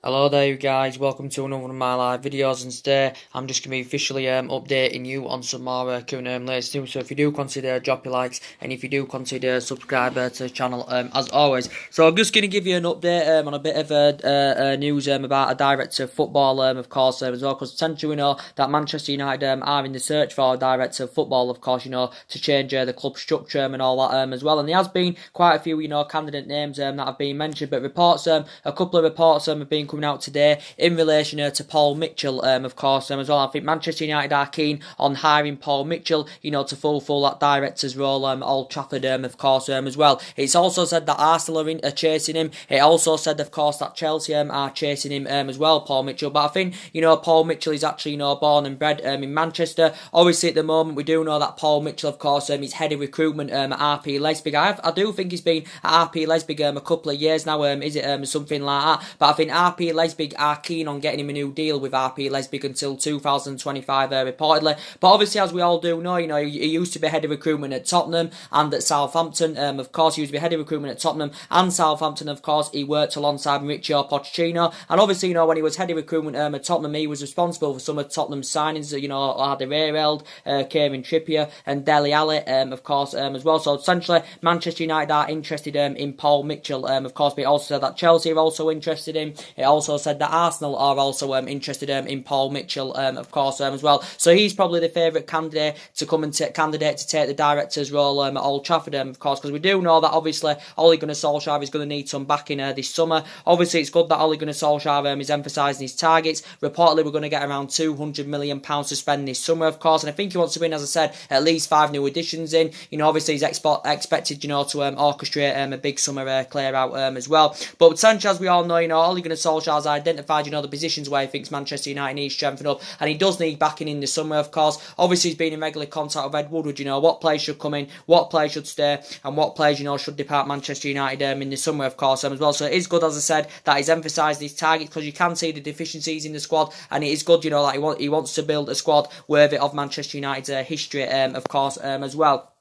Hello there you guys, welcome to another one of my live videos, and today I'm just going to be officially updating you on some more current latest news. So if you do consider drop your likes, and if you do consider subscribe to the channel as always. So I'm just going to give you an update on a bit of news about a director of football of course as well, because essentially we know that Manchester United are in the search for a director of football, of course, to change the club structure and all that as well. And there has been quite a few candidate names that have been mentioned, but reports a couple of reports have been coming out today in relation to Paul Mitchell, of course, as well. I think Manchester United are keen on hiring Paul Mitchell, to fulfil that director's role at Old Trafford, of course, as well. It's also said that Arsenal are chasing him. It also said, of course, that Chelsea are chasing him as well, Paul Mitchell. But I think, Paul Mitchell is actually, born and bred in Manchester. Obviously, at the moment, we do know that Paul Mitchell, of course, is head of recruitment at RP Leipzig. I do think he's been at RP Leipzig a couple of years now, is it something like that? But I think RP Leipzig are keen on getting him a new deal with RP Leipzig until 2025 reportedly. But obviously, as we all do know, he used to be head of recruitment at Tottenham and at Southampton. Of course, he used to be head of recruitment at Tottenham and Southampton. Of course, he worked alongside Mauricio Pochettino. And obviously, when he was head of recruitment at Tottenham, he was responsible for some of Tottenham's signings. Alderweireld, Kieran Trippier and Dele Alli, of course, as well. So essentially, Manchester United are interested in Paul Mitchell, of course. But it also said that Chelsea are also interested in. It also said that Arsenal are also interested in Paul Mitchell, of course, as well. So he's probably the favourite candidate to come and take the director's role at Old Trafford, of course, because we do know that obviously Ole Gunnar Solskjaer is going to need some backing this summer. Obviously, it's good that Ole Gunnar Solskjaer is emphasising his targets. Reportedly, we're going to get around £200 million to spend this summer, of course, and I think he wants to win, as I said, at least 5 new additions in. Obviously, he's expected, to orchestrate a big summer clear out as well. But essentially, as we all know, Ole Gunnar Solskjaer has identified, the positions where he thinks Manchester United needs strengthening up, and he does need backing in the summer, of course. Obviously, he's been in regular contact with Ed Woodward, what players should come in, what players should stay, and what players, should depart Manchester United in the summer, of course, as well. So it is good, as I said, that he's emphasised his targets, because you can see the deficiencies in the squad, and it is good, that he wants to build a squad worthy of Manchester United's history, of course, as well.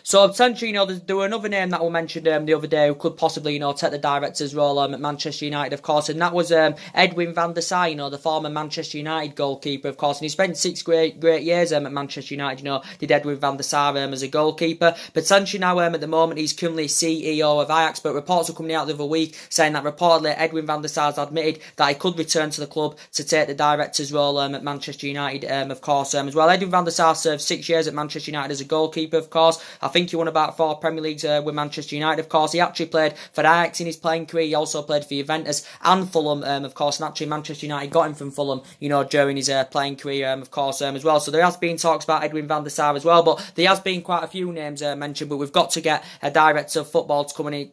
So essentially, there were another name that we mentioned the other day who could possibly, take the director's role at Manchester United, of course, and that was Edwin van der Sar, the former Manchester United goalkeeper, of course, and he spent 6 great years at Manchester United, did Edwin van der Sar as a goalkeeper. But essentially now, at the moment, he's currently CEO of Ajax, but reports are coming out the other week saying that reportedly Edwin van der Sar has admitted that he could return to the club to take the director's role at Manchester United, of course, as well. Edwin van der Sar served 6 years at Manchester United as a goalkeeper, of course. I think he won about 4 Premier Leagues with Manchester United, of course. He actually played for Ajax in his playing career. He also played for Juventus and Fulham, of course. And actually, Manchester United got him from Fulham, during his playing career, of course, as well. So there has been talks about Edwin van der Sar as well, but there has been quite a few names mentioned. But we've got to get a director of football to come in.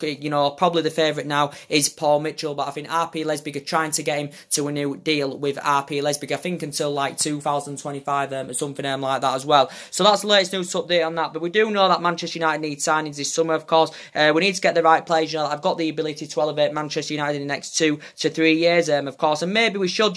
Probably the favourite now is Paul Mitchell, but I think RP Leipzig are trying to get him to a new deal with RP Leipzig. I think until like 2025 or something like that as well. So that's the latest news update on that. But we do know that Manchester United need signings this summer, of course. We need to get the right players. I've got the ability to elevate Manchester United in the next 2 to 3 years, of course. And maybe we should,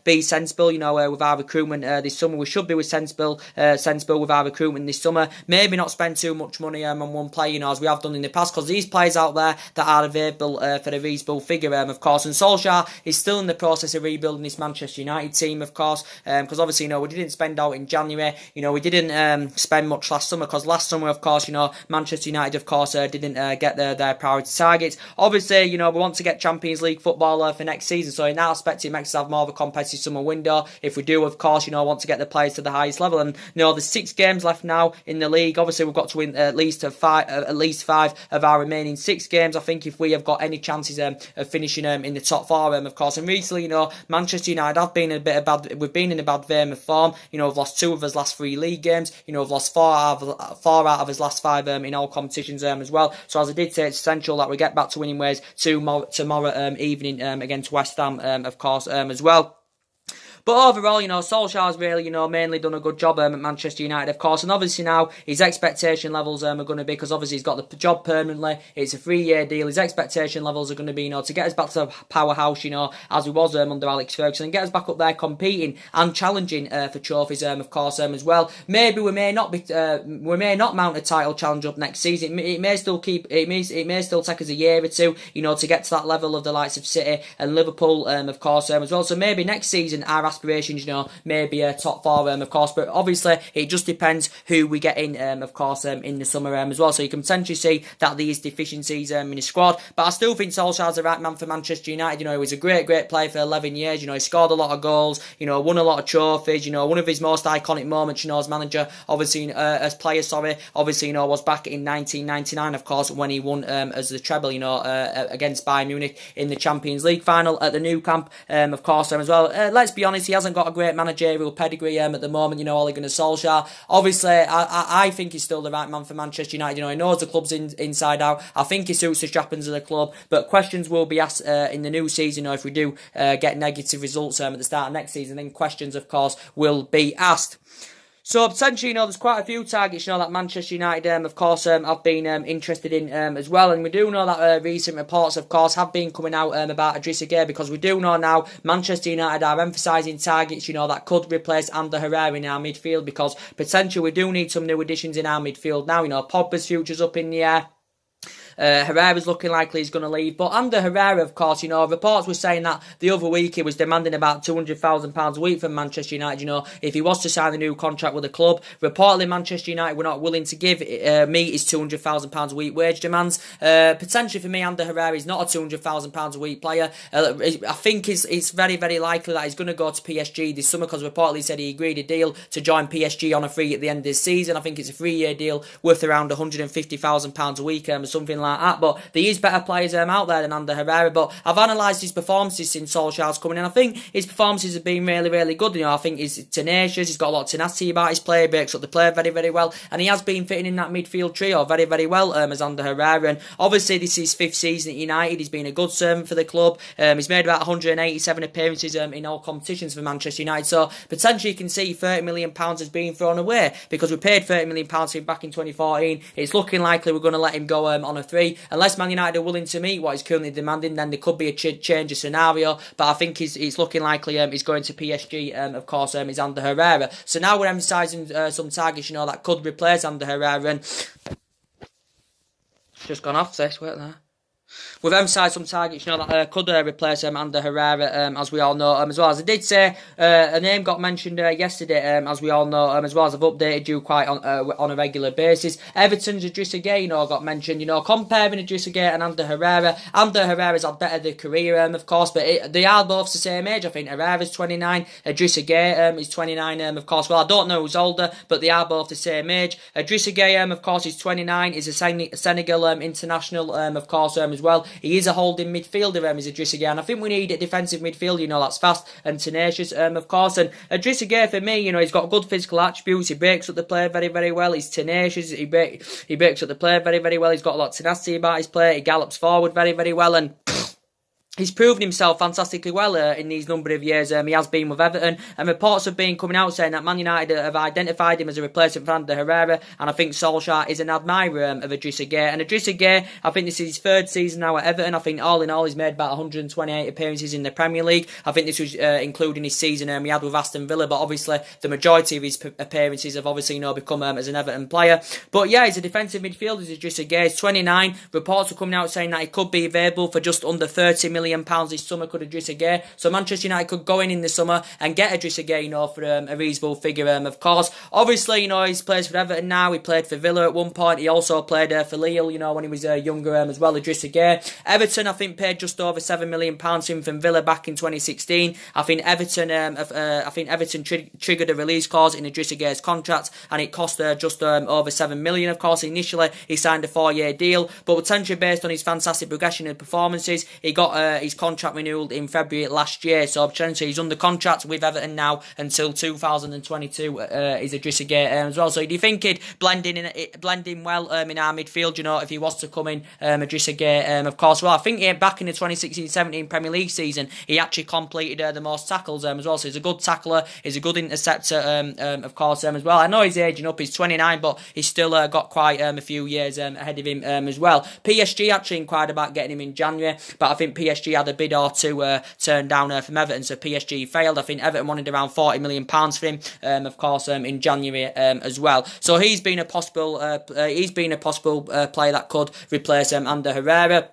be sensible, with our recruitment this summer. We should be sensible with our recruitment this summer. Maybe not spend too much money on one player, as we have done in the past, because these players out there that are available for a reasonable figure, of course. And Solskjaer is still in the process of rebuilding this Manchester United team, of course, because obviously, we didn't spend out in January. We didn't spend much last summer, because last summer, of course, Manchester United, of course, didn't get their priority targets. Obviously, we want to get Champions League football for next season, so in that aspect, it makes us have more of a competitive summer window. If we do, of course, want to get the players to the highest level. And, there's 6 games left now in the league. Obviously, we've got to win at least 5 of our remaining 6 games. I think if we have got any chances of finishing in the top 4, of course. And recently, Manchester United have been we've been in a bad vein of form. We've lost 2 of his last 3 league games. We've lost 4 out of his last 5 in all competitions as well. So as I did say, it's essential that we get back to winning ways tomorrow evening against West Ham, of course, as well. But overall, Solskjaer's really, mainly done a good job at Manchester United, of course. And obviously now his expectation levels are going to be, because obviously he's got the job permanently. It's a 3-year deal. His expectation levels are going to be, to get us back to the powerhouse, as we was under Alex Ferguson, and get us back up there competing and challenging for trophies, of course, as well. Maybe we may not mount a title challenge up next season. It may still take us a year or two, to get to that level of the likes of City and Liverpool, of course, as well. So maybe next season our aspirations, may be a top 4, of course. But obviously it just depends who we get in, of course, in the summer, as well. So you can potentially see that these deficiencies in his squad. But I still think Solskjaer's the right man for Manchester United. He was a great player for 11 years. He scored a lot of goals. Won a lot of trophies. One of his most iconic moments, as manager, obviously as player. Obviously, was back in 1999, of course, when he won as the treble, against Bayern Munich in the Champions League final at the Nou Camp, of course, as well. Let's be honest, he hasn't got a great managerial pedigree at the moment. Ole Gunnar Solskjaer. Obviously, I think he's still the right man for Manchester United. He knows the club's inside out. I think he suits the trappings of the club. But questions will be asked in the new season, if we do get negative results at the start of next season. Then questions, of course, will be asked. So potentially, there's quite a few targets, that Manchester United, of course, have been interested in as well. And we do know that recent reports, of course, have been coming out about Idrissa Gueye, because we do know now Manchester United are emphasising targets, that could replace Ander Herrera in our midfield, because potentially we do need some new additions in our midfield now. Pogba's future's up in the air. Herrera's looking likely he's going to leave. But Ander Herrera, of course, reports were saying that the other week he was demanding about £200,000 a week from Manchester United, if he was to sign a new contract with the club. Reportedly, Manchester United were not willing to give me his £200,000 a week wage demands. Potentially for me, Ander Herrera is not a £200,000 a week player. I think it's very, very likely that he's going to go to PSG this summer, because reportedly said he agreed a deal to join PSG on a free at the end of this season. I think it's a 3-year deal worth around £150,000 a week, or something like that. But there is better players out there than Ander Herrera. But I've analysed his performances since Solskjaer's coming in. I think his performances have been really, really good. I think he's tenacious. He's got a lot of tenacity about his play. He breaks up the play very, very well. And he has been fitting in that midfield trio very, very well as Ander Herrera. And obviously this is his 5th season at United. He's been a good servant for the club. He's made about 187 appearances in all competitions for Manchester United. So potentially you can see £30 million has been thrown away, because we paid £30 million for him back in 2014. It's looking likely we're going to let him go on a 3. Unless Man United are willing to meet what he's currently demanding, then there could be a change of scenario. But I think he's looking likely he's going to PSG, of course, is Ander Herrera. So now we're emphasising some targets, that could replace Ander Herrera. And just gone off this, wait there. We've emphasised some targets, that could replace Ander Herrera, as we all know, as well. As I did say, a name got mentioned yesterday, as we all know, as well as I've updated you quite on a regular basis. Everton's Idrissa Gueye, got mentioned, comparing Idrissa Gueye and Ander Herrera. Ander Herrera's had better the career, of course, but they are both the same age. I think Herrera's 29, Idrissa Gueye is 29, of course. Well, I don't know who's older, but they are both the same age. Idrissa Gueye, of course, is 29, is a Senegal international, of course, as well. He is a holding midfielder, is Idrissa Gueye, and I think we need a defensive midfield, that's fast and tenacious, of course. And Idrissa Gueye, for me, he's got good physical attributes. He breaks up the play very, very well. He's tenacious. He breaks up the play very, very well. He's got a lot of tenacity about his play. He gallops forward very, very well, and he's proven himself fantastically well in these number of years. He has been with Everton, and reports have been coming out saying that Man United have identified him as a replacement for Ander Herrera, and I think Solskjaer is an admirer of Idrissa Gueye. And Idrissa Gueye, I think this is his 3rd season now at Everton. I think all in all he's made about 128 appearances in the Premier League. I think this was including his season he had with Aston Villa, but obviously the majority of his appearances have obviously become as an Everton player. But yeah, he's a defensive midfielder, Idrissa Gueye. He's 29. Reports are coming out saying that he could be available for just under £30 million this summer, could Idrissa Gueye. So Manchester United could go in the summer and get Idrissa Gueye, for a reasonable figure, of course. Obviously, he's plays for Everton now. He played for Villa at one point. He also played for Lille, when he was younger, as well, Idrissa Gueye. Everton, I think, paid just over £7 million to him from Villa back in 2016. I think Everton triggered a release clause in Idrissa Gueye's contract, and it cost just over £7 million. Of course, initially he signed a 4-year deal, but potentially based on his fantastic progression and performances, he got his contract renewed in February last year, so potentially he's under contract with Everton now until 2022. Is Idrissa Gueye as well. So do you think he'd blend in well in our midfield? You know, if he was to come in, Idrissa Gueye, of course. Well, I think back in the 2016-17 Premier League season, he actually completed the most tackles as well. So he's a good tackler, he's a good interceptor, of course, as well. I know he's aging up, he's 29, but he's still got quite a few years ahead of him as well. PSG actually inquired about getting him in January, but I think PSG had a bid or two turned down from Everton, so PSG failed. I think Everton wanted around £40 million for him, of course, in January as well. So he's been a possible player that could replace Ander Herrera.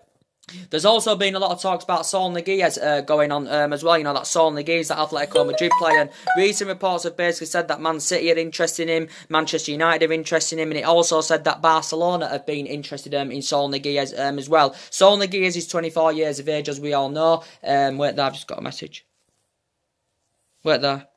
There's also been a lot of talks about Saul Niguez going on as well. You know, that Saul Niguez, that Atletico Madrid player. And recent reports have basically said that Man City are interested in him, Manchester United are interested in him, and it also said that Barcelona have been interested in Saul Niguez as well. Saul Niguez is 24 years of age, as we all know. Wait there, I've just got a message. Wait there.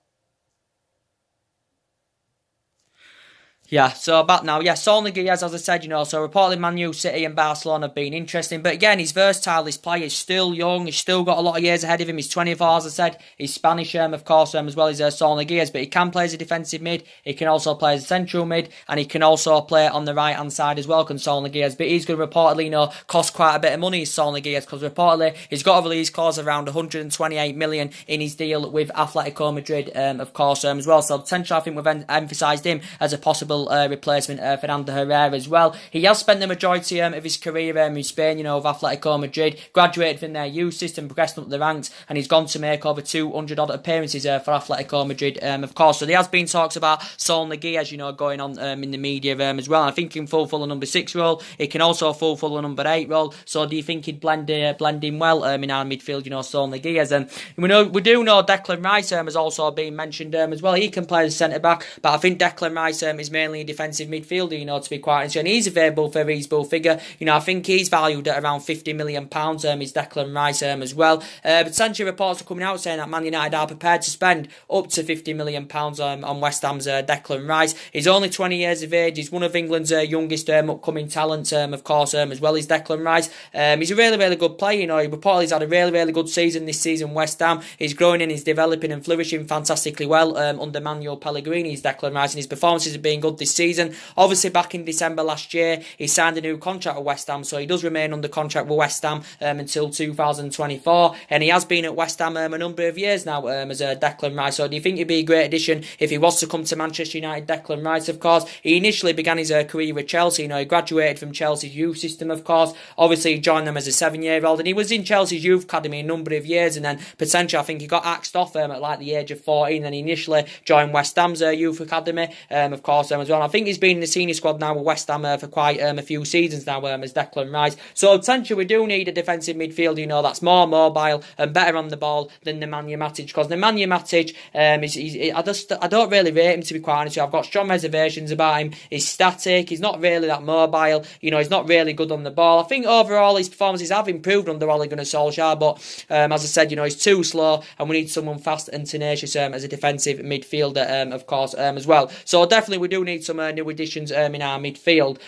Yeah, so back now. Yeah, Saul Niguez, as I said, you know, so reportedly Man U, City and Barcelona have been interesting. But again, he's versatile, this player. He's still young. He's still got a lot of years ahead of him. He's 24, as I said. He's Spanish, of course, as well as Saul Niguez. But he can play as a defensive mid. He can also play as a central mid. And he can also play on the right-hand side as well, can Saul Niguez. But he's going to reportedly, you know, cost quite a bit of money, Saul Niguez, because reportedly he's got a release clause of around 128 million in his deal with Atletico Madrid, of course, as well. So potentially, I think we've emphasised him as a possible replacement for Ander Herrera as well. He has spent the majority of his career in Spain, you know, with Atletico Madrid, graduated from their youth system, progressed up the ranks, and he's gone to make over 200 odd appearances for Atletico Madrid, of course. So there has been talks about Saul Niguez, you know, going on in the media as well. And I think he can fulfill a number 6 role. He can also fulfill a number 8 role. So do you think he'd blend in well in our midfield, you know, Saul Niguez? And we do know Declan Rice has also been mentioned as well. He can play as centre back, but I think Declan Rice is mainly a defensive midfielder, you know, to be quite honest, and he's available for a reasonable figure. You know, I think he's valued at around £50 million, is Declan Rice as well. Potentially reports are coming out saying that Man United are prepared to spend up to £50 million on West Ham's Declan Rice. He's only 20 years of age. He's one of England's youngest upcoming talents, of course, as well as Declan Rice. He's a really, really good player, you know. He reportedly has had a really, really good season this season, West Ham. He's growing and he's developing and flourishing fantastically well under Manuel Pellegrini's Declan Rice, and his performances have been good this season. Obviously, back in December last year, he signed a new contract with West Ham, so he does remain under contract with West Ham until 2024, and he has been at West Ham a number of years now as Declan Rice. So do you think he'd be a great addition if he was to come to Manchester United? Declan Rice, of course. He initially began his career with Chelsea. You know, he graduated from Chelsea's youth system, of course. Obviously, he joined them as a 7-year-old, and he was in Chelsea's youth academy a number of years, and then potentially, I think he got axed off at like the age of 14, and he initially joined West Ham's youth academy, of course, as well. And I think he's been in the senior squad now with West Ham for quite a few seasons now as Declan Rice. So potentially we do need a defensive midfielder, you know, that's more mobile and better on the ball than Nemanja Matic, because Nemanja Matic, I don't really rate him, to be quite honest with you. I've got strong reservations about him. He's static, he's not really that mobile, you know, he's not really good on the ball. I think overall his performances have improved under Ole Gunnar Solskjaer, but as I said, you know, he's too slow, and we need someone fast and tenacious as a defensive midfielder, of course, as well. So definitely we do need some new additions in our midfield.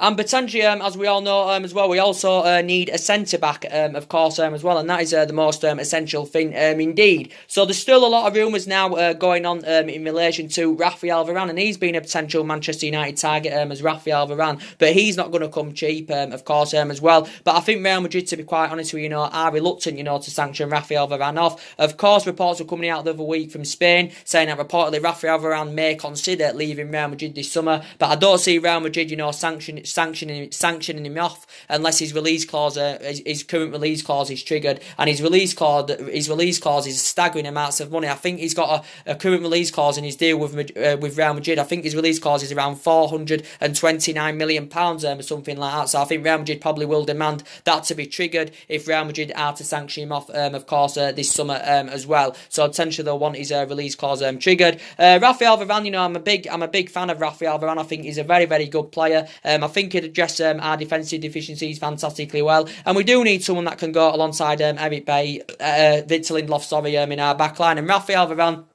And potentially, as we all know as well, we also need a centre-back, of course, as well. And that is the most essential thing indeed. So there's still a lot of rumours now going on in relation to Rafael Varane. And he's been a potential Manchester United target as Rafael Varane. But he's not going to come cheap, of course, as well. But I think Real Madrid, to be quite honest with you, are reluctant, to sanction Rafael Varane off. Of course, reports were coming out the other week from Spain saying that reportedly Rafael Varane may consider leaving Real Madrid this summer. But I don't see Real Madrid, sanctioning him off unless his release clause, his current release clause is triggered, and his release clause is staggering amounts of money. I think he's got a current release clause in his deal with Real Madrid. I think his release clause is around £429 million or something like that. So I think Real Madrid probably will demand that to be triggered if Real Madrid are to sanction him off, of course, this summer as well. So potentially they'll want his release clause triggered. Rafael Varane, I'm a big fan of Rafael Varane. I think he's a very, very good player. I think he'd address our defensive deficiencies fantastically well, and we do need someone that can go alongside Eric Bailly, Victor Lindelof, in our backline. And Rafael Varane,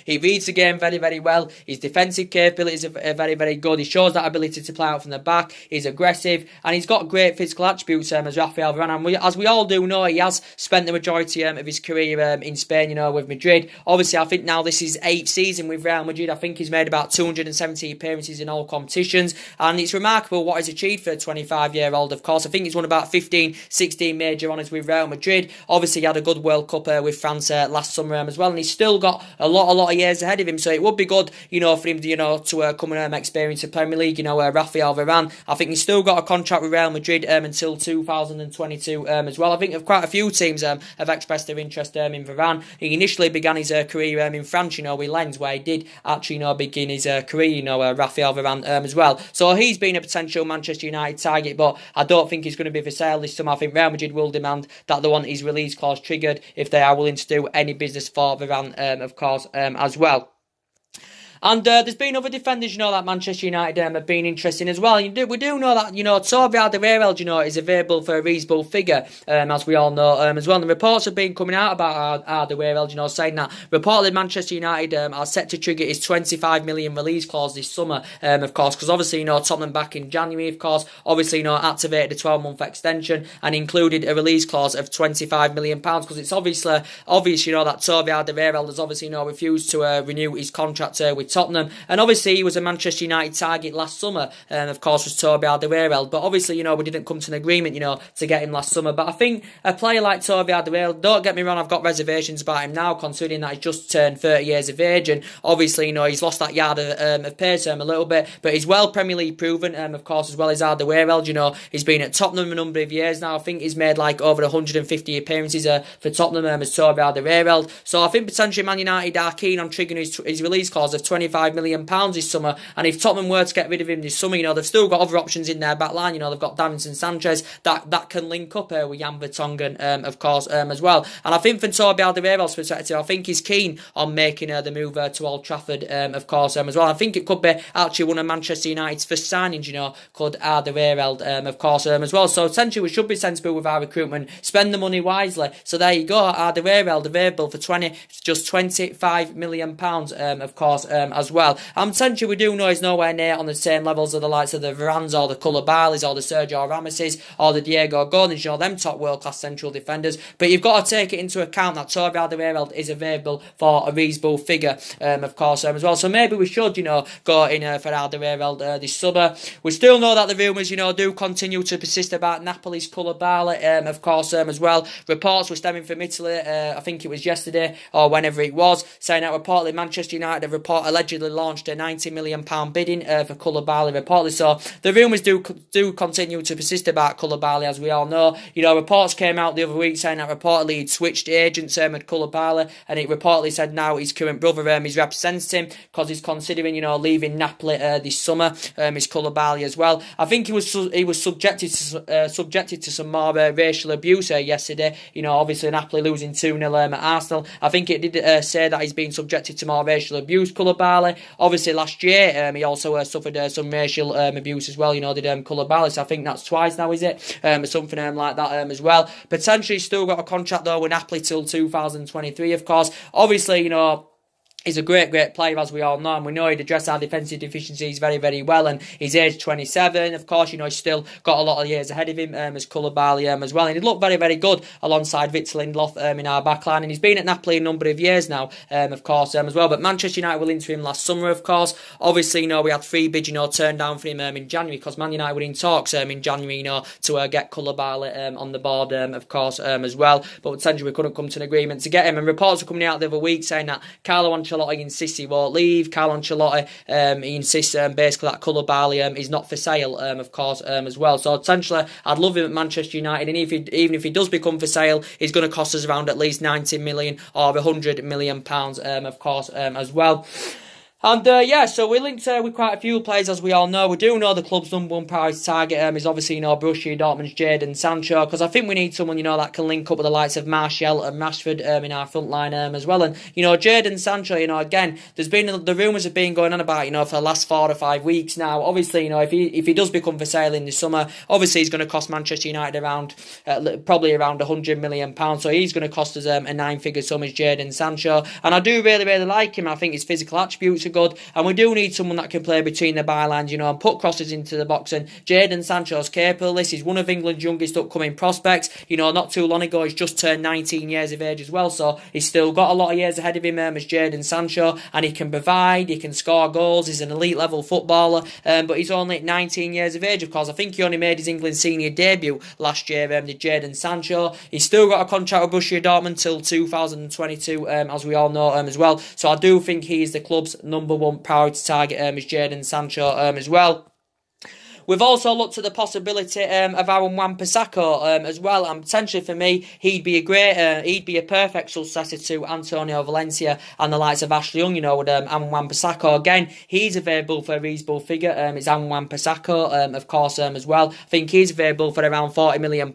He reads the game very, very well. His defensive capabilities are very, very good. He shows that ability to play out from the back. He's aggressive, and he's got great physical attributes as Rafael Varane. And as we all do know, he has spent the majority of his career in Spain, with Madrid. Obviously, I think now this is his 8th season with Real Madrid. I think he's made about 270 appearances in all competitions, and it's remarkable what he's achieved for a 25-year-old, of course. I think he's won about 15, 16 major honours with Real Madrid. Obviously, he had a good World Cup with France last summer as well, and he's still got a lot of years ahead of him, so it would be good, for him, to come and experience the Premier League. Rafael Varane, I think he's still got a contract with Real Madrid until 2022 as well. I think quite a few teams have expressed their interest in Varane. He initially began his career in France, with Lens, where he did actually, begin his career, Rafael Varane as well. So he's been a potential Manchester United target, but I don't think he's going to be for sale this summer. I think Real Madrid will demand that they want his release clause triggered if they are willing to do any business for Varane, of course, as well. And there's been other defenders, that Manchester United have been interested in as well. We do know that, Toby Alderweireld, is available for a reasonable figure, as we all know as well. And the reports have been coming out about Alderweireld, saying that reportedly Manchester United are set to trigger his 25 million release clause this summer, of course, because obviously, Tottenham back in January, of course, obviously, activated a 12-month extension and included a release clause of 25 million pounds, because it's obvious, that Toby Alderweireld has obviously, refused to renew his contract with Tottenham, and obviously he was a Manchester United target last summer, of course, was Toby Alderweireld, but obviously, we didn't come to an agreement, to get him last summer. But I think a player like Toby Alderweireld, don't get me wrong, I've got reservations about him now, considering that he's just turned 30 years of age, and obviously, he's lost that yard of pace a little bit, but he's well Premier League proven, of course, as well as Alderweireld. He's been at Tottenham a number of years now. I think he's made like over 150 appearances for Tottenham as Toby Alderweireld. So I think potentially Man United are keen on triggering his release clause of £25 million this summer, and if Tottenham were to get rid of him this summer, they've still got other options in their back line. They've got Davinson Sanchez that can link up with Jan Vertonghen, of course, as well. And I think from Toby Alderweireld's perspective, I think he's keen on making the move to Old Trafford, of course, as well. I think it could be actually one of Manchester United's first signings, could Alderweireld, of course, as well. So essentially, we should be sensible with our recruitment, spend the money wisely. So there you go, Alderweireld available for just £25 million, of course, as well. And essentially, we do know he's nowhere near on the same levels of the likes of the Varanes or the Koulibalis or the Sergio Ramoses or the Diego Gordons, them top world-class central defenders. But you've got to take it into account that Toby Alderweireld is available for a reasonable figure, of course, as well. So maybe we should, go in for Alderweireld this summer. We still know that the rumours, do continue to persist about Napoli's Koulibaly, of course, as well. Reports were stemming from Italy, I think it was yesterday or whenever it was, saying that reportedly Manchester United have allegedly launched a £90 million bidding for Koulibaly, reportedly. So the rumours do continue to persist about Koulibaly, as we all know. Reports came out the other week saying that reportedly he'd switched agents with Koulibaly, and it reportedly said now his current brother is representing him because he's considering, leaving Napoli this summer, his Koulibaly as well. I think he was subjected to some more racial abuse yesterday. Obviously Napoli losing 2-0 at Arsenal. I think it did say that he's been subjected to more racial abuse, Koulibaly. Obviously last year he also suffered some racial abuse as well, did Koulibaly. So I think that's twice now, is it? Something like that as well. Potentially still got a contract though with Napoli till 2023, of course. Obviously, he's a great player, as we all know, and we know he'd address our defensive deficiencies very, very well, and he's age 27, of course, he's still got a lot of years ahead of him, as Koulibaly as well, and he looked very, very good alongside Victor Lindelof in our backline, and he's been at Napoli a number of years now, of course, as well. But Manchester United were into him last summer, of course. Obviously, we had 3 bids, turned down for him in January, because Man United were in talks in January, to get Koulibaly on the board, of course, as well, but essentially we couldn't come to an agreement to get him, and reports were coming out the other week saying that Carlo Ancelotti insists he won't leave. Carlo Ancelotti he insists basically that Koulibaly is not for sale, of course, as well. So essentially, I'd love him at Manchester United, and even if he does become for sale, he's going to cost us around at least 90 million or 100 million pounds, of course, as well. And yeah, so we're linked with quite a few players, as we all know. We do know the club's number one priority target is obviously, Borussia Dortmund's Jadon Sancho, because I think we need someone, that can link up with the likes of Martial and Rashford in our front line as well. And, Jadon Sancho, again, there's been, the rumours have been going on about, for the last 4 or 5 weeks now. Obviously, if he does become for sale in the summer, obviously he's going to cost Manchester United around, probably around £100 million. So he's going to cost us a 9-figure sum as Jadon Sancho. And I do really, really like him. I think his physical attributes are good, and we do need someone that can play between the bylines, and put crosses into the box. And Jadon Sancho's capable. This is one of England's youngest upcoming prospects. Not too long ago, he's just turned 19 years of age as well, so he's still got a lot of years ahead of him as Jadon Sancho, and he can provide, he can score goals, he's an elite level footballer, but he's only 19 years of age, of course. I think he only made his England senior debut last year, the Jadon Sancho. He's still got a contract with Borussia Dortmund till 2022, as we all know as well, so I do think he's the club's number one priority target is Jadon Sancho as well. We've also looked at the possibility of Aaron Wan-Bissaka as well, and potentially for me, he'd be a perfect successor to Antonio Valencia and the likes of Ashley Young. With Aaron Wan-Bissaka again, he's available for a reasonable figure. It's Aaron Wan-Bissaka, of course, as well. I think he's available for around £40 million.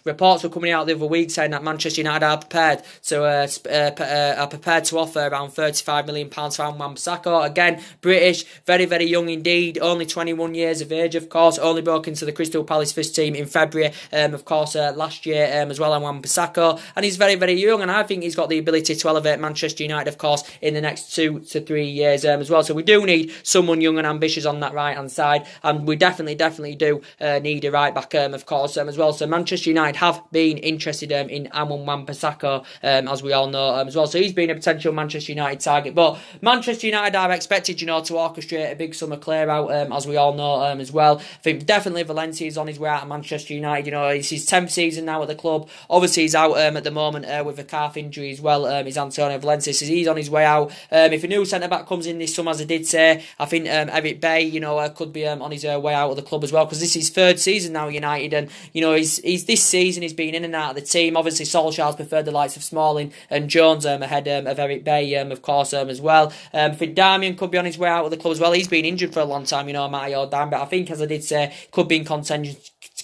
Reports were coming out the other week saying that Manchester United are prepared to offer around £35 million for Aaron Wan-Bissaka. Again, British, very, very young indeed, only 21 years of age. Of course, only broke into the Crystal Palace first team in February, of course, last year as well, and Wan-Bissaka, and he's very, very young, and I think he's got the ability to elevate Manchester United, of course, in the next 2 to 3 years as well. So we do need someone young and ambitious on that right-hand side, and we definitely do need a right-back, of course, as well. So Manchester United have been interested in Aaron Wan-Bissaka, as we all know, as well. So he's been a potential Manchester United target, but Manchester United are expected, to orchestrate a big summer clear-out, as we all know, as well. I think definitely Valencia is on his way out of Manchester United. It's his 10th season now at the club. Obviously, he's out at the moment with a calf injury as well. He's Antonio Valencia, so he's on his way out. If a new centre-back comes in this summer, as I did say, I think Eric Bay, could be on his way out of the club as well, because this is his 3rd season now at United, and, he's this season he's been in and out of the team. Obviously, Solskjaer's preferred the likes of Smalling and Jones ahead of Eric Bay, of course, as well. I think Darmian could be on his way out of the club as well. He's been injured for a long time, Matty O'Dan, but I think, as I did say, could be in contention,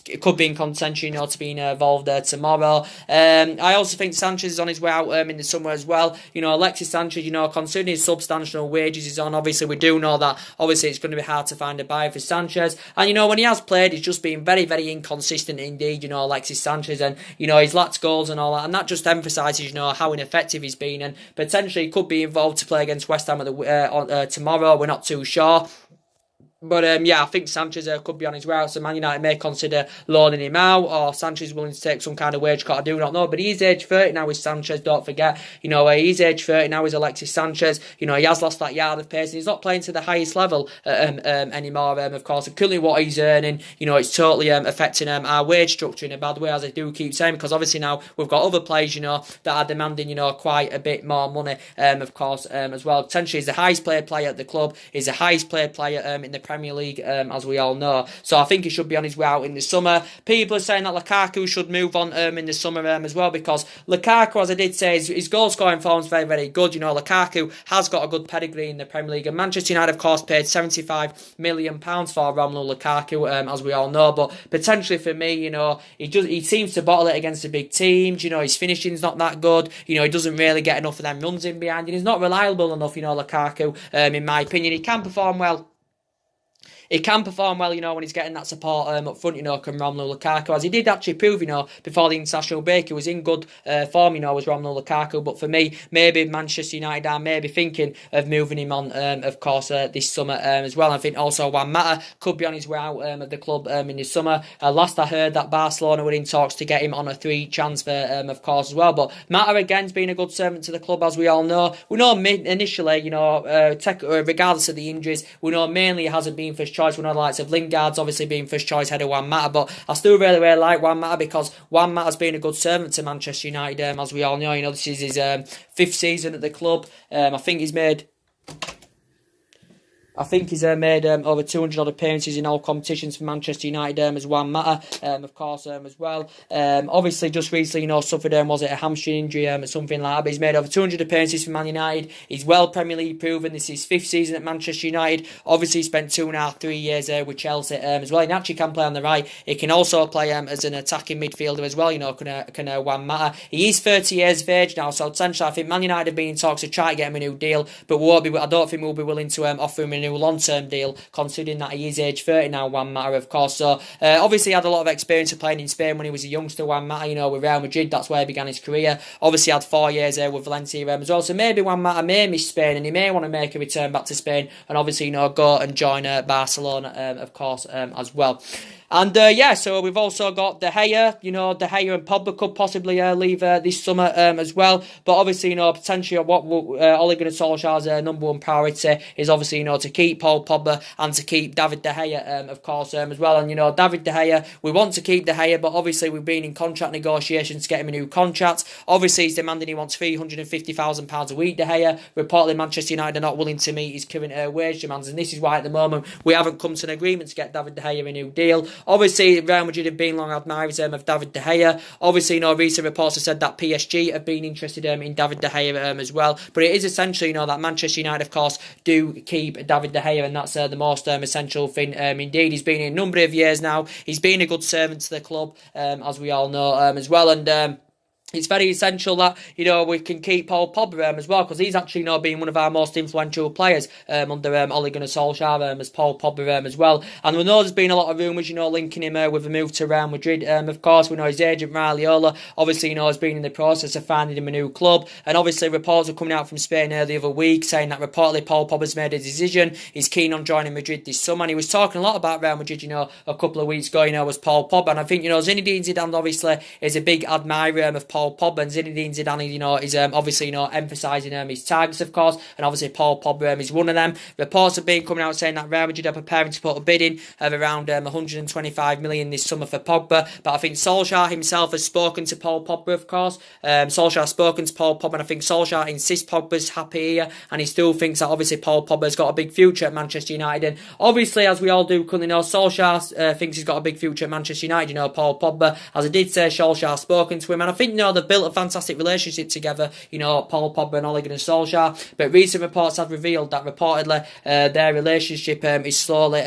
to be involved tomorrow. I also think Sanchez is on his way out in the summer as well. Alexis Sanchez, considering his substantial wages he's on, obviously we do know that obviously it's going to be hard to find a buyer for Sanchez. And when he has played, he's just been very, very inconsistent indeed, Alexis Sanchez, and he's lacked goals and all that, and that just emphasises how ineffective he's been, and potentially could be involved to play against West Ham tomorrow. We're not too sure. But yeah, I think Sanchez could be on his way out, so Man United may consider loaning him out, or Sanchez willing to take some kind of wage cut. I do not know, but he's age 30 now, is Sanchez, don't forget. He's age 30 now, is Alexis Sanchez. He has lost that yard of pace, and he's not playing to the highest level anymore, of course. And currently what he's earning, it's totally affecting our wage structure in a bad way, as I do keep saying, because obviously now we've got other players, that are demanding, quite a bit more money, of course, as well. Potentially he's the highest paid player at the club, he's the highest paid player in the Premier League, as we all know. So I think he should be on his way out in the summer. People are saying that Lukaku should move on in the summer as well, because Lukaku, as I did say, his goal scoring form is very, very good. Lukaku has got a good pedigree in the Premier League, and Manchester United, of course, paid £75 million for Romelu Lukaku, as we all know. But potentially for me, he seems to bottle it against the big teams. His finishing's not that good. He doesn't really get enough of them runs in behind, and he's not reliable enough. Lukaku, in my opinion, he can perform well. He can perform well, when he's getting that support up front, can Romelu Lukaku, as he did actually prove, before the international break, he was in good form, was Romelu Lukaku. But for me, maybe Manchester United are maybe thinking of moving him on, of course, this summer as well. I think also Juan Mata could be on his way out of the club in the summer. Last I heard that Barcelona were in talks to get him on a 3 transfer, of course, as well. But Mata, again's been a good servant to the club, as we all know. We know initially, regardless of the injuries, we know mainly it hasn't been first choice. We know the likes of Lingard's obviously being first choice ahead of Juan Mata, but I still really, really like Juan Mata, because Juan Mata's been a good servant to Manchester United, as we all know. This is his 5th season at the club. I think he's made I think he's made over 200 odd appearances in all competitions for Manchester United as Juan Mata, of course, as well. Obviously, just recently, suffered, was it a hamstring injury or something like that, but he's made over 200 appearances for Man United. He's well Premier League proven. This is his 5th season at Manchester United. Obviously, he spent 2.5, 3 years with Chelsea as well. He actually can play on the right. He can also play as an attacking midfielder as well, can Juan Mata. He is 30 years of age now, so essentially, I think Man United have been in talks to try to get him a new deal, but I don't think we'll be willing to offer him a new long-term deal, considering that he is age 30 now, Juan Mata, of course. So obviously he had a lot of experience of playing in Spain when he was a youngster, Juan Mata, with Real Madrid. That's where he began his career. Obviously had 4 years there with Valencia as well. So maybe Juan Mata may miss Spain, and he may want to make a return back to Spain, and obviously go and join Barcelona, of course, as well. And so we've also got De Gea. De Gea and Pogba could possibly leave this summer as well. But obviously, potentially what Ole Gunnar Solskjaer's number one priority is obviously, to keep Paul Pogba and to keep David De Gea, of course, as well. And, David De Gea, we want to keep De Gea, but obviously we've been in contract negotiations to get him a new contract. Obviously, he's demanding he wants £350,000 a week, De Gea. Reportedly, Manchester United are not willing to meet his current wage demands, and this is why at the moment we haven't come to an agreement to get David De Gea a new deal. Obviously, Real Madrid have been long admirers of David De Gea. Obviously, recent reports have said that PSG have been interested in David De Gea as well. But it is essentially, that Manchester United, of course, do keep David De Gea, and that's the most essential thing. Indeed, he's been in a number of years now. He's been a good servant to the club, as we all know, as well. And it's very essential that, we can keep Paul Pogba as well, because he's actually, been one of our most influential players under Ole Gunnar Solskjaer as Paul Pogba as well. And we know there's been a lot of rumours, linking him with a move to Real Madrid. Of course, we know his agent, Raiola, obviously, has been in the process of finding him a new club. And obviously, reports are coming out from Spain the other week saying that reportedly Paul Pogba's made a decision. He's keen on joining Madrid this summer. And he was talking a lot about Real Madrid, a couple of weeks ago, was Paul Pogba. And I think, Zinedine Zidane, obviously, is a big admirer of Paul Pogba, and Zinedine Zidane, is obviously, emphasising his targets, of course, and obviously Paul Pogba is one of them. Reports have been coming out saying that Real Madrid are preparing to put a bid in of around 125 million this summer for Pogba, but I think Solskjaer himself has spoken to Paul Pogba, of course. Solskjaer has spoken to Paul Pogba, and I think Solskjaer insists Pogba's happy here, and he still thinks that obviously Paul Pogba's got a big future at Manchester United, and obviously, as we all do currently know, Solskjaer thinks he's got a big future at Manchester United, Paul Pogba. As I did say, Solskjaer has spoken to him, and I think, they've built a fantastic relationship together, Paul Pogba and Ole Gunnar Solskjaer. But recent reports have revealed that reportedly their relationship is slowly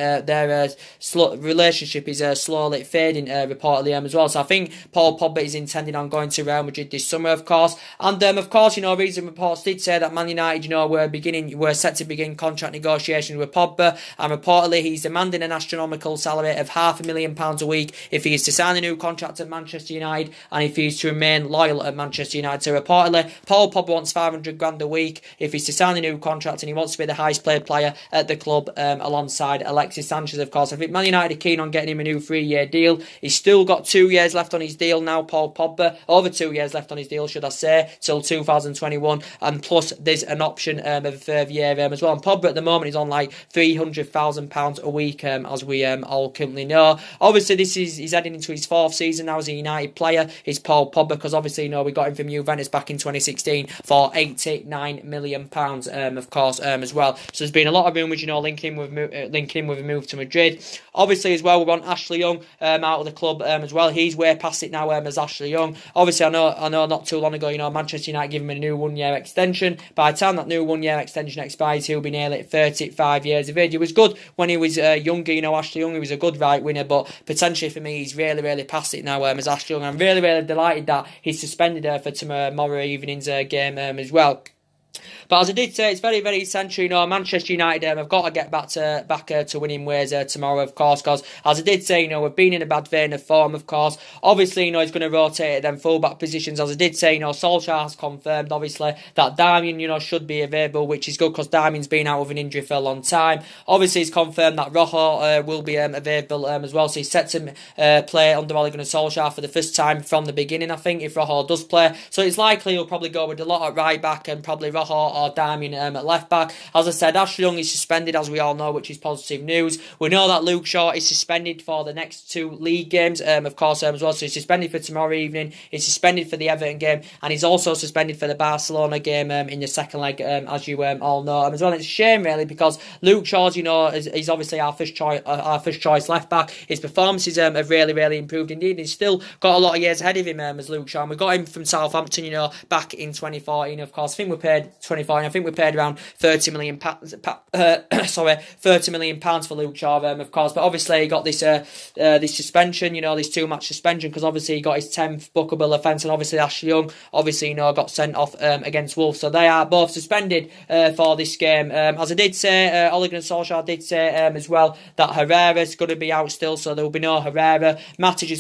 slowly fading, reportedly as well. So I think Paul Pogba is intending on going to Real Madrid this summer, of course. And of course, recent reports did say that Man United, were set to begin contract negotiations with Pogba, and reportedly he's demanding an astronomical salary of £500,000 a week if he is to sign a new contract at Manchester United, and if he is to remain loyal at Manchester United. So reportedly, Paul Pogba wants 500 grand a week if he's to sign a new contract, and he wants to be the highest paid player at the club, alongside Alexis Sanchez, of course. I think Man United are keen on getting him a new 3-year deal. He's still got 2 years left on his deal now, Paul Pogba. Over 2 years left on his deal, should I say, till 2021. And plus, there's an option of a third year as well. And Pogba at the moment is on like £300,000 a week, as we all currently know. Obviously, he's heading into his 4th season now as a United player. Is Paul Pogba, because obviously, we got him from Juventus back in 2016 for £89 million, of course, as well. So there's been a lot of rumours, linking him with a move to Madrid. Obviously, as well, we want Ashley Young out of the club as well. He's way past it now as Ashley Young. Obviously, I know not too long ago, Manchester United gave him a new 1-year extension. By the time that new 1-year extension expires, he'll be nearly 35 years of age. He was good when he was younger, Ashley Young. He was a good right winner, but potentially for me, he's really, really past it now as Ashley Young. I'm really, really delighted that he's suspended for tomorrow evening's game as well. But as I did say, it's very, very essential, Manchester United have got to get back to winning ways tomorrow, of course, because as I did say, we've been in a bad vein of form, of course. Obviously, he's going to rotate them full-back positions. As I did say, Solskjaer has confirmed, obviously, that Darmian, should be available, which is good because Darmian's been out with an injury for a long time. Obviously, he's confirmed that Rojo will be available as well, so he's set to play under Ole Gunnar Solskjaer for the first time from the beginning, I think, if Rojo does play. So it's likely he'll probably go with a lot at right back and probably Rojo or Damien at left back. As I said, Ashley Young is suspended, as we all know, which is positive news. We know that Luke Shaw is suspended for the next 2 league games, of course, as well. So he's suspended for tomorrow evening. He's suspended for the Everton game, and he's also suspended for the Barcelona game in the second leg, as you all know as well. It's a shame, really, because Luke Shaw's, he's obviously our first choice left back. His performances have really, really improved indeed. He's still got a lot of years ahead of him as Luke Shaw. And we got him from Southampton, back in 2014. Of course, I think we paid around 30 million pounds. 30 million pounds for Luke Shaw, of course. But obviously, he got this suspension, this 2-match suspension, because obviously he got his 10th bookable offence, and obviously Ashley Young, got sent off against Wolves. So they are both suspended for this game. As I did say, Ole Gunnar Solskjaer did say as well that Herrera's going to be out still, so there will be no Herrera. Matic,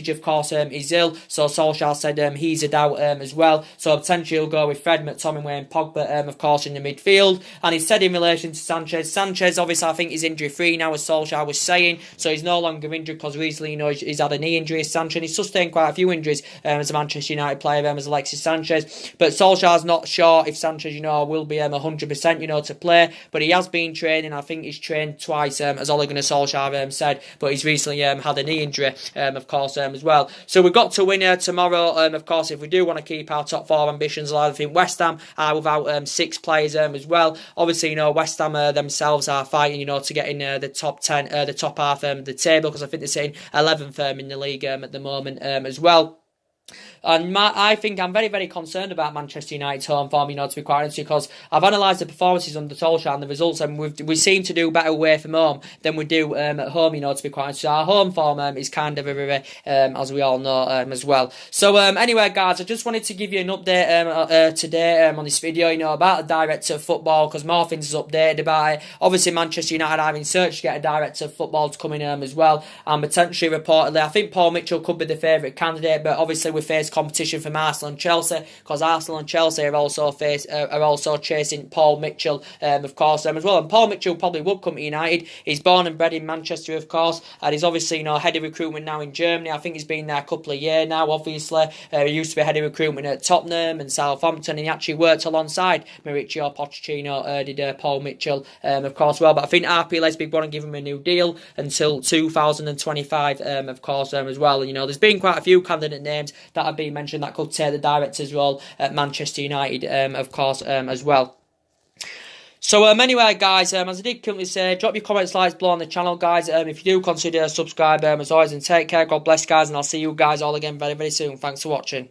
of course, is ill, so Solskjaer said he's a doubt as well. So potentially he'll go with Fred, McTominay and Pogba, of course, in the midfield. And he said in relation to Sanchez, obviously, I think he's injury-free now, as Solskjaer was saying, so he's no longer injured, because recently, he's had a knee injury, Sanchez. He's sustained quite a few injuries as a Manchester United player, as Alexis Sanchez. But Solskjaer's not sure if Sanchez, will be 100%, to play. But he has been training. I think he's trained twice, as Ole Gunnar Solskjaer said. But he's recently had a knee injury, of course, as well. So we've got to win tomorrow, of course, if we do want to keep our top 4 ambitions alive. I think West Ham are without 6 players as well. Obviously, West Ham themselves are fighting, to get in the top 10, the top half of the table, because I think they're sitting 11th in the league at the moment as well. And I think I'm very, very concerned about Manchester United's home form, to be quite honest, because I've analysed the performances under Solskjaer and the results, and we seem to do better away from home than we do at home, to be quite honest. So our home form is kind of as we all know, as well. So anyway, guys, I just wanted to give you an update today on this video, about the director of football, because more things is updated about it. Obviously, Manchester United are in search to get a director of football to come in as well, and potentially, reportedly, I think Paul Mitchell could be the favourite candidate, but obviously we face competition from Arsenal and Chelsea, because Arsenal and Chelsea are also chasing Paul Mitchell, of course, as well. And Paul Mitchell probably would come to United. He's born and bred in Manchester, of course, and he's obviously head of recruitment now in Germany. I think he's been there a couple of years now. Obviously, he used to be head of recruitment at Tottenham and Southampton, and he actually worked alongside Mauricio Pochettino. Did Paul Mitchell, of course, well. But I think RP Leipzig want to give him a new deal until 2025, of course, as well. There's been quite a few candidate names that have been mentioned that could take the director's role at Manchester United, of course, as well. So anyway, guys, as I did currently say, drop your comments, likes below on the channel, guys. If you do consider subscribe, as always, and take care. God bless, guys, and I'll see you guys all again very, very soon. Thanks for watching.